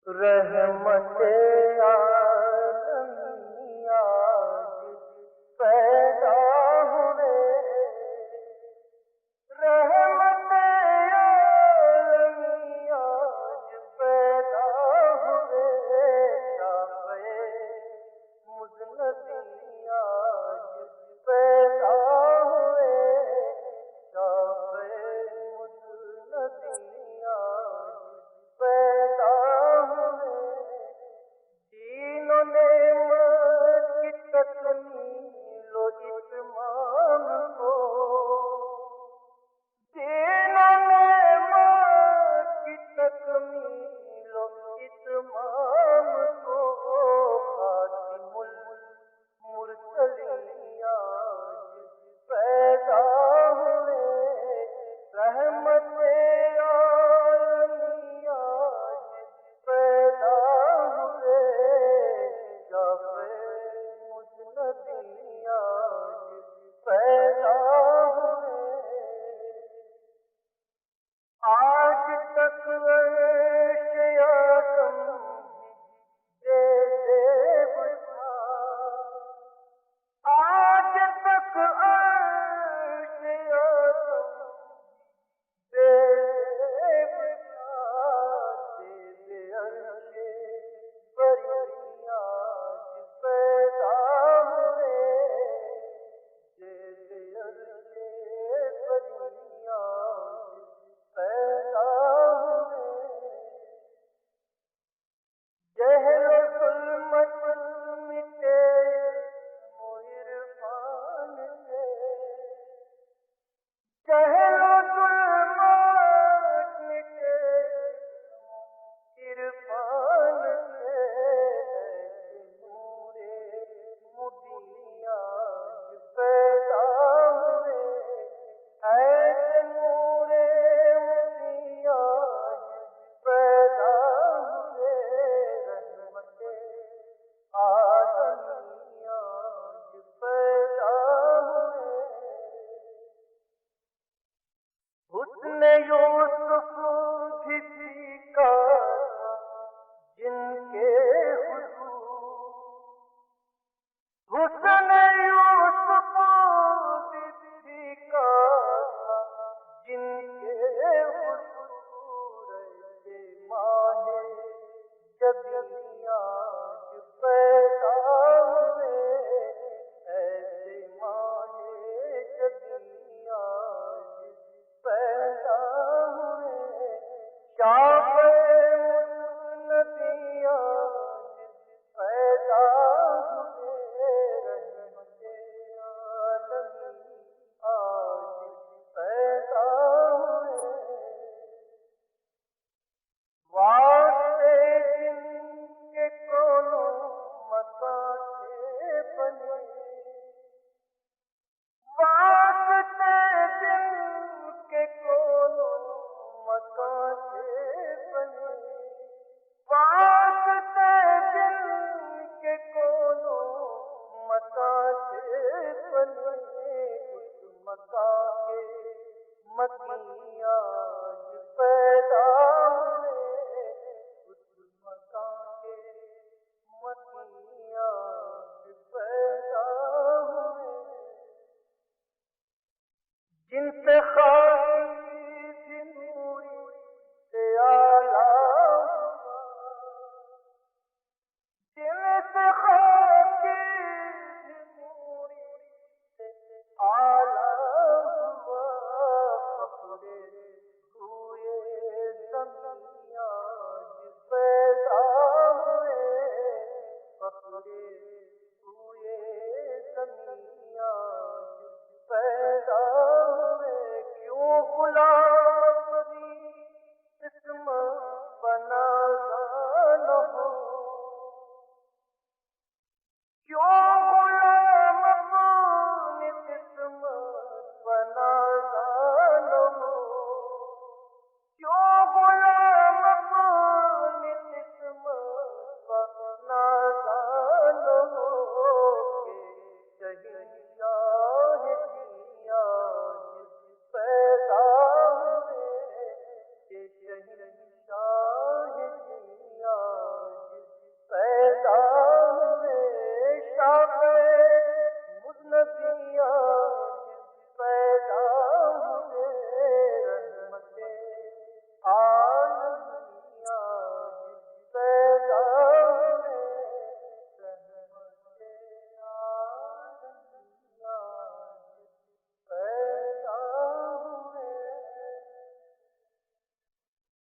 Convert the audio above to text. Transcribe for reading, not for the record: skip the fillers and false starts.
رحمت عالمی آج پیدا ہوئے، رحمت عالمی آج پیدا ہوئے، شافع مذنبی آج پیدا ہوئے، شافع مذنبی آج پیدا ہوئے، دین و نعمت کی تکمیل و اتمام کو، دین و نعمت کی تکمیل و اتمام کو، خاتم المرسلین آج پیدا ہوئے، رحمت عالمی آج پیدا ہوئے، شافع مذنبی آج پیدا ہوئے، آج تک عرش اعظم بے زیب تھا، آج تک عرش اعظم بے زیب تھا، زیب عرش بری آج پیدا ہوئے، زیب عرش بری آج پیدا ہوئے، جہل و ظلمت مٹے علم و عرفان سے، جہل و ظلمت مٹے عرفان سے، ایسے نور مبین آج پیدا ہوئے، ایسے نور مبین آج پیدا ہوئے، رحمت عالمی آج پیدا ہوئے، حسن یوسف بھی سیکھا تھا جن کے حضور، حسن یوسف بھی سیکھا تھا جن کے حضور، ایسے ماہ جبین آج پیدا ہوئے، ایسے ماہ جبین آج پیدا ہوئے، شافع مذنبی آج پیدا ہوئے، رحمت عالمی آج پیدا ہوئے، واسطے جن کے کونوں مکان سے بنے، واسطے جن کے کونوں مکان سے بنے، واسطے جن کے کونوں مکان سے بنے،